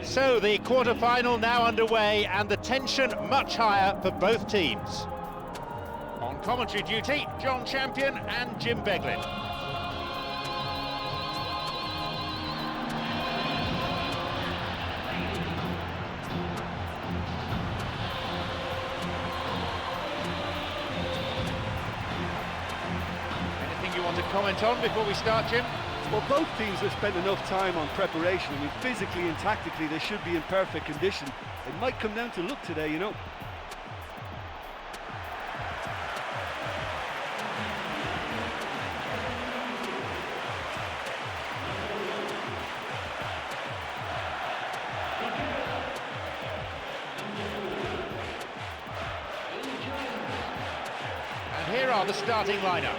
So the quarter-final now underway and the tension much higher for both teams. On commentary duty, John Champion and Jim Beglin. Anything you want to comment on before we start, Jim? Well, both teams have spent enough time on preparation. I mean, physically and tactically, they should be in perfect condition. It might come down to luck today, you know. And here are the starting lineups.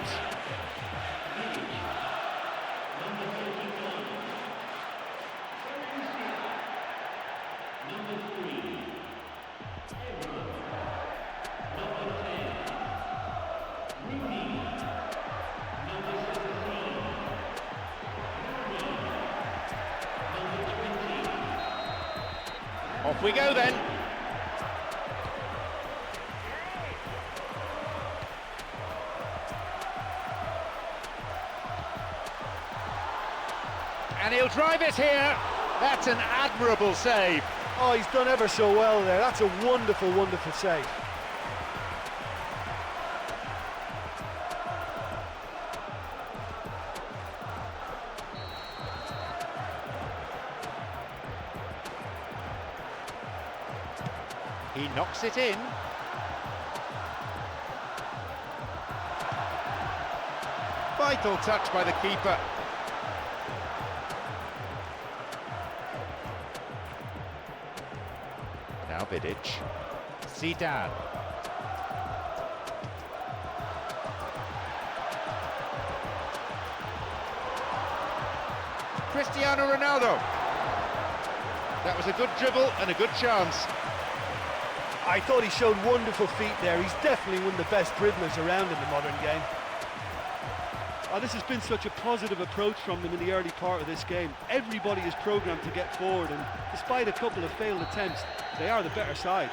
Off we go then. And he'll drive it here. That's an admirable save. Oh, he's done ever so well there. That's a wonderful, wonderful save. He knocks it in. Vital touch by the keeper. Now Vidic. Zidane. Cristiano Ronaldo. That was a good dribble and a good chance. I thought he showed wonderful feet there. He's definitely one of the best dribblers around in the modern game. Oh, this has been such a positive approach from them in the early part of this game. Everybody is programmed to get forward, and despite a couple of failed attempts, they are the better side.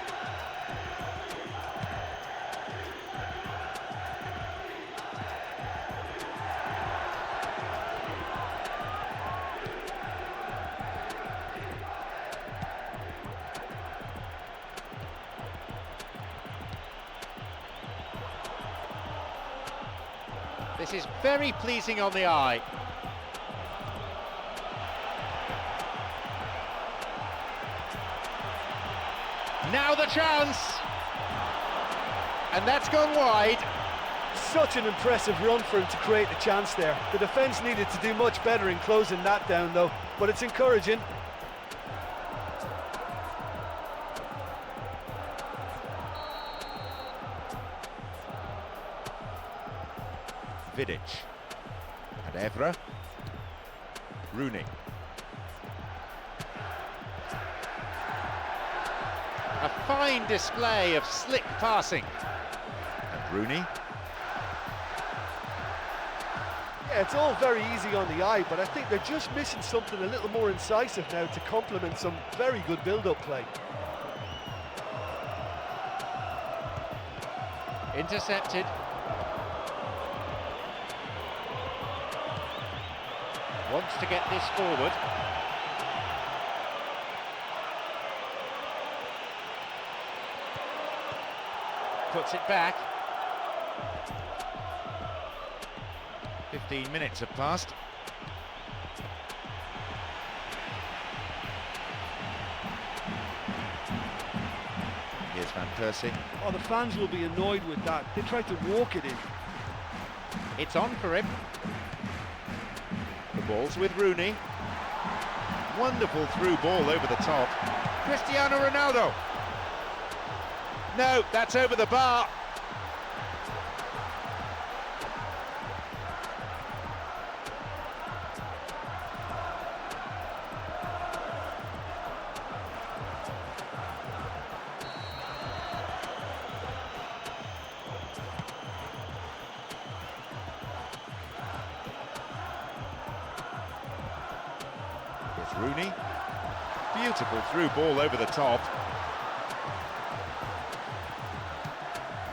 This is very pleasing on the eye. Now the chance! And that's gone wide. Such an impressive run for him to create the chance there. The defence needed to do much better in closing that down though, but it's encouraging. Vidic and Evra. Rooney. A fine display of slick passing. And Rooney. Yeah, it's all very easy on the eye, but I think they're just missing something a little more incisive now to complement some very good build-up play. Intercepted. Wants to get this forward. Puts it back. 15 minutes have passed. Here's Van Persie. Oh, the fans will be annoyed with that. They tried to walk it in. It's on for him. The ball's with Rooney. Wonderful through ball over the top. Cristiano Ronaldo. No, that's over the bar. Rooney, Beautiful through ball over the top.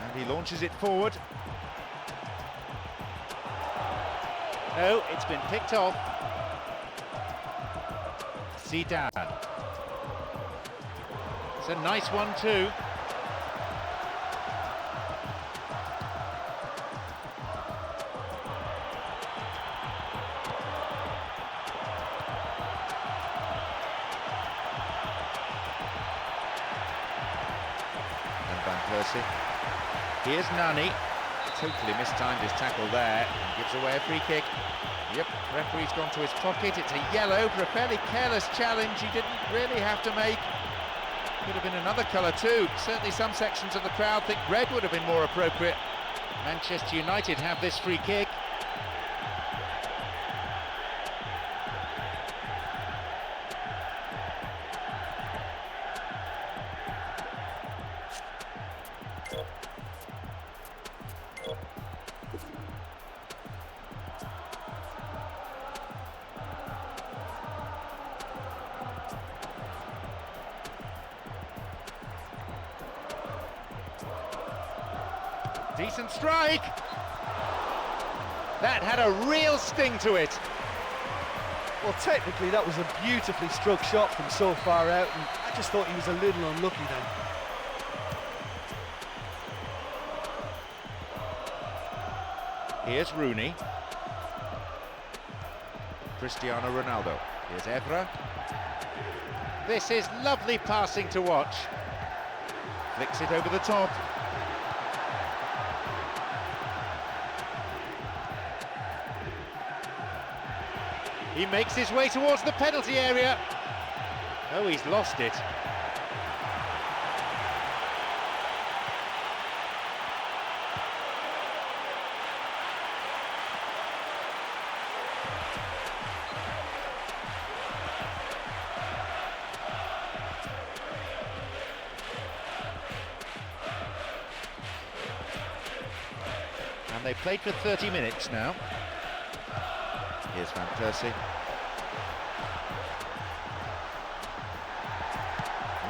And he launches it forward. No, it's been picked off. Zidane. It's a nice one too. Here's Nani, totally mistimed his tackle there, and gives away a free kick. Yep, referee's gone to his pocket, it's a yellow for a fairly careless challenge he didn't really have to make. Could have been another colour too, certainly some sections of the crowd think red would have been more appropriate. Manchester United have this free kick. Decent strike! That had a real sting to it. Well, technically that was a beautifully struck shot from so far out, and I just thought he was a little unlucky then. Here's Rooney. Cristiano Ronaldo. Here's Evra. This is lovely passing to watch. Flicks it over the top. He makes his way towards the penalty area. Oh, he's lost it. And they played for 30 minutes now. Here's Van Persie.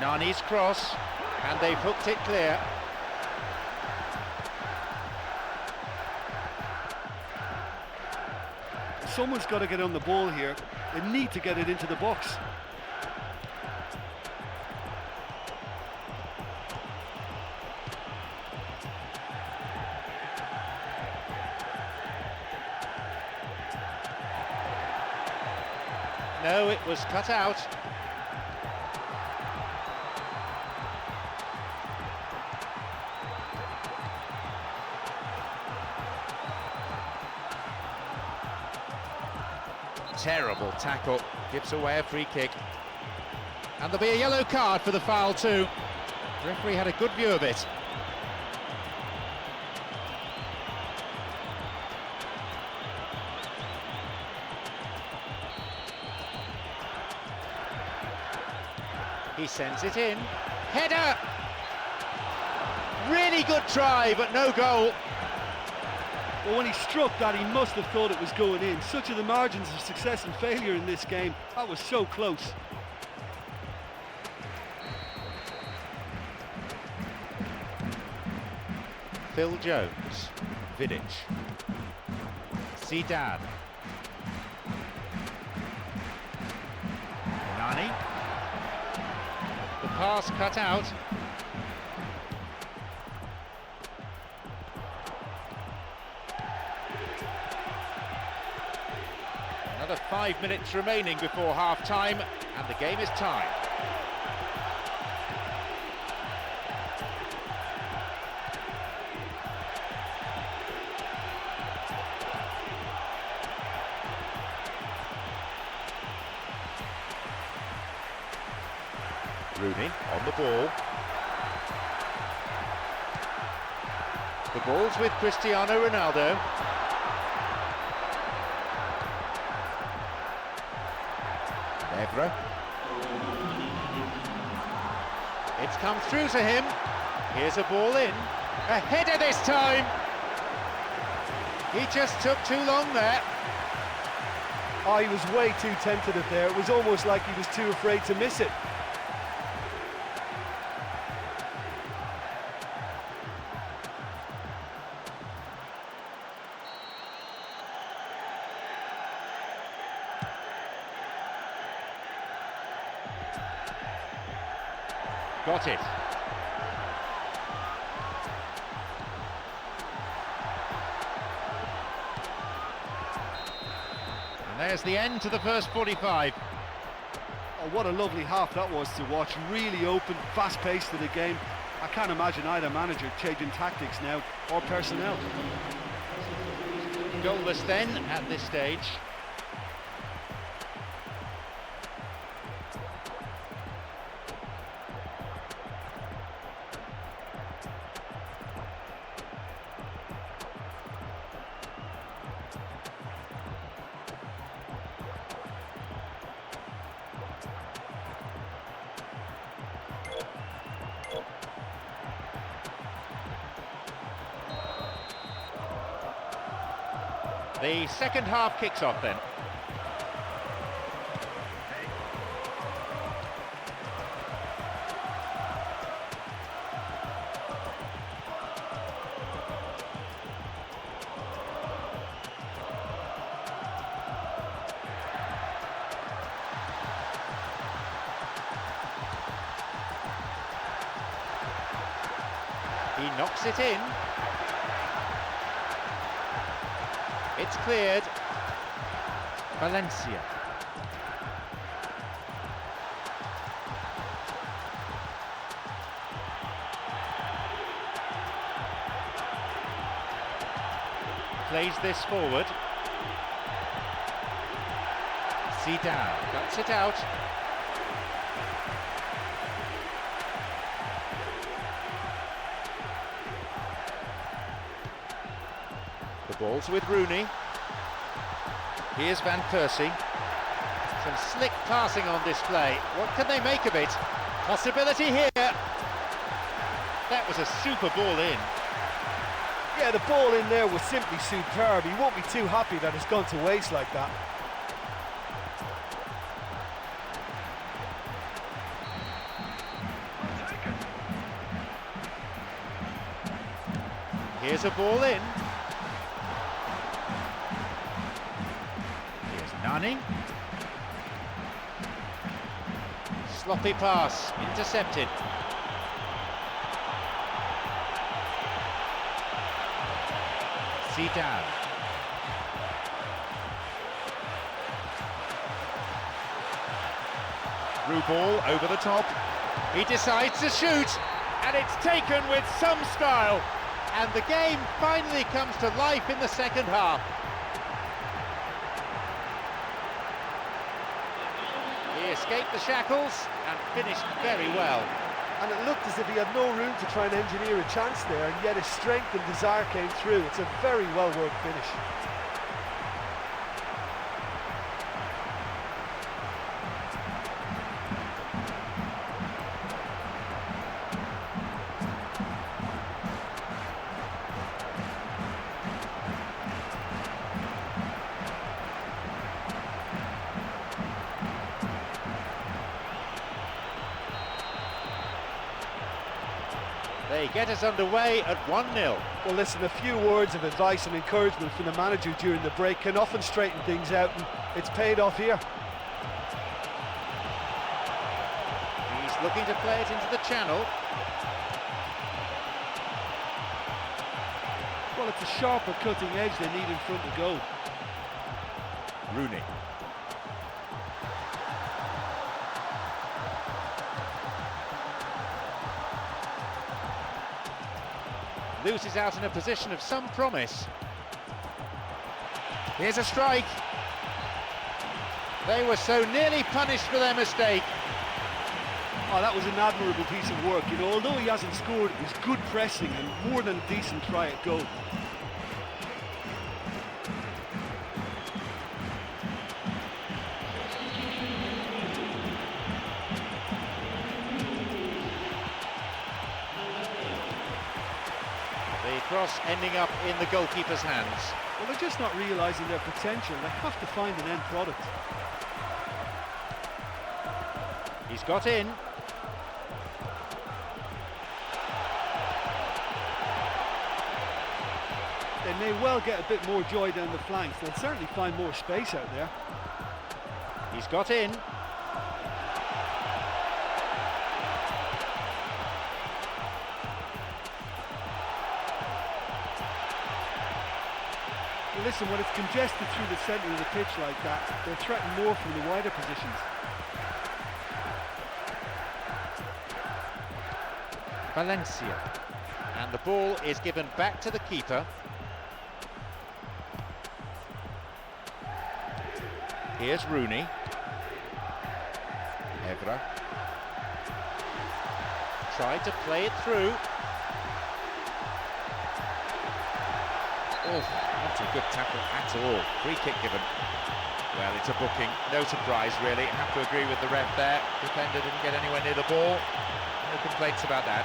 Nani's cross, and they've hooked it clear. Someone's got to get on the ball here. They need to get it into the box. No, it was cut out. Terrible tackle, gives away a free kick. And there'll be a yellow card for the foul too. The referee had a good view of it. He sends it in. Header! Really good try, but no goal. Well, when he struck that, he must have thought it was going in. Such are the margins of success and failure in this game. That was so close. Phil Jones. Vidic. Zidane. Nani. The pass cut out. Another 5 minutes remaining before half-time, and the game is tied. Rooney on the ball. The ball's with Cristiano Ronaldo. Evra. It's come through to him. Here's a ball in. A header this time. He just took too long there. Oh, he was way too tentative there. It was almost like he was too afraid to miss it. Got it. And there's the end to the first 45. Oh, what a lovely half that was to watch. Really open, fast-paced to the game. I can't imagine either manager changing tactics now or personnel. Goalless then at this stage. The second half kicks off then. He knocks it in. It's cleared. Valencia. Plays this forward. Zidane cuts it out. The ball's with Rooney. Here's Van Persie. Some slick passing on display. What can they make of it? Possibility here. That was a super ball in. Yeah, the ball in there was simply superb. He won't be too happy that it's gone to waste like that. Here's a ball in. Nani. Sloppy pass, intercepted. Zidane. Through ball over the top. He decides to shoot, and it's taken with some style. And the game finally comes to life in the second half. He escaped the shackles and finished very well. And it looked as if he had no room to try and engineer a chance there, and yet his strength and desire came through. It's a very well-worked finish. They get us underway at 1-0. Well, listen, a few words of advice and encouragement from the manager during the break can often straighten things out, and it's paid off here. He's looking to play it into the channel. Well, it's a sharper cutting edge they need in front of goal. Rooney. Loses out in a position of some promise. Here's a strike. They were so nearly punished for their mistake. Oh, that was an admirable piece of work. You know, although he hasn't scored, it was good pressing and more than a decent try at goal. The cross ending up in the goalkeeper's hands. Well, they're just not realising their potential. They have to find an end product. He's got in. They may well get a bit more joy down the flanks. They'll certainly find more space out there. He's got in. Well, listen, when it's congested through the centre of the pitch like that, they'll threaten more from the wider positions. Valencia. And the ball is given back to the keeper. Here's Rooney. Evra. Tried to play it through. Oh, not a good tackle at all. Free kick given. Well, it's a booking. No surprise, really. Have to agree with the ref there. Defender didn't get anywhere near the ball. No complaints about that.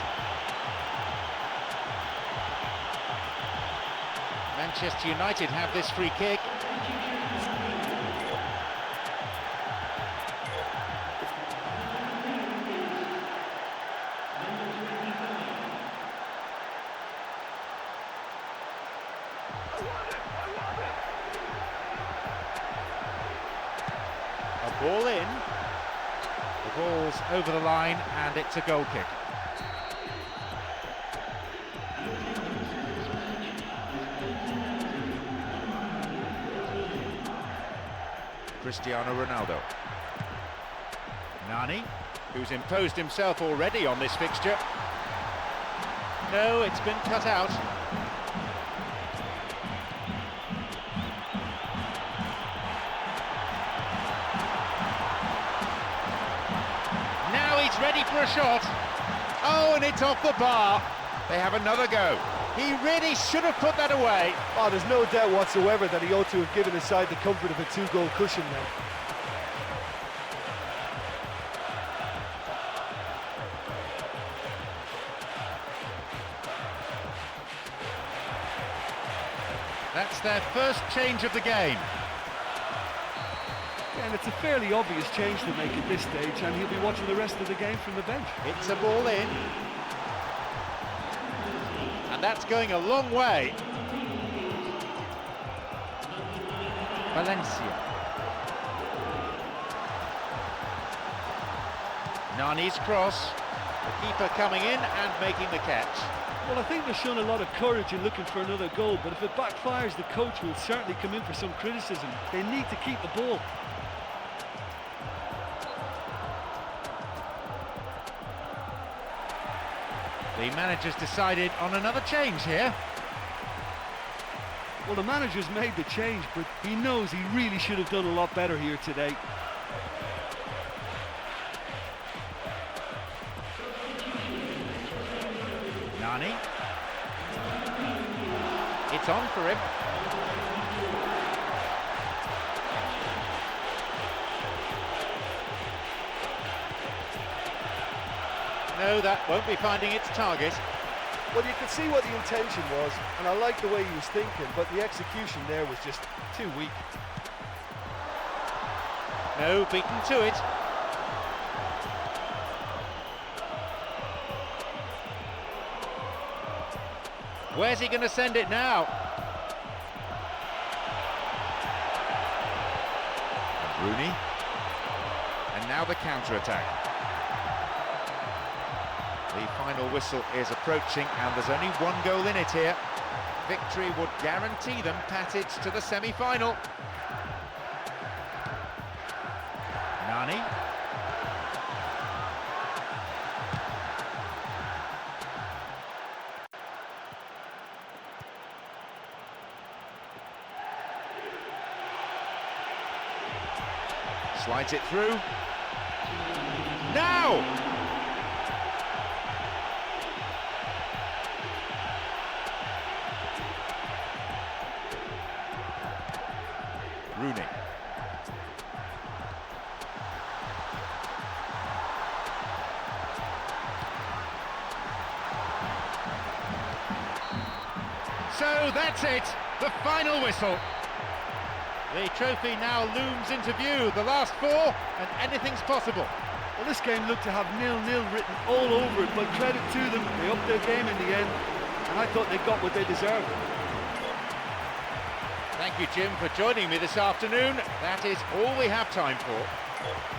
Manchester United have this free kick. A ball in. The ball's over the line and it's a goal kick. Cristiano Ronaldo. Nani, who's imposed himself already on this fixture. No, it's been cut out. Now he's ready for a shot. Oh, and it's off the bar. They have another go. He really should have put that away. Oh, there's no doubt whatsoever that he ought to have given his side the comfort of a two-goal cushion now. That's their first change of the game. And it's a fairly obvious change to make at this stage, and he'll be watching the rest of the game from the bench. It's a ball in. And that's going a long way. Valencia. Nani's cross. The keeper coming in and making the catch. Well, I think they've shown a lot of courage in looking for another goal, but if it backfires, the coach will certainly come in for some criticism. They need to keep the ball. The manager's decided on another change here. Well, the manager's made the change, but he knows he really should have done a lot better here today. Nani. It's on for him. No, that won't be finding its target. Well, you could see what the intention was, and I like the way he was thinking, but the execution there was just too weak. No, beaten to it. Where's he going to send it now? And Rooney. And now the counter-attack. The final whistle is approaching and there's only one goal in it here. Victory would guarantee them passage to the semi-final. Nani. Slides it through. Now! Rooney. So that's it, the final whistle. The trophy now looms into view, the last four, and anything's possible. Well, this game looked to have 0-0 written all over it, but credit to them, they upped their game in the end, and I thought they got what they deserved. Thank you, Jim, for joining me this afternoon. That is all we have time for.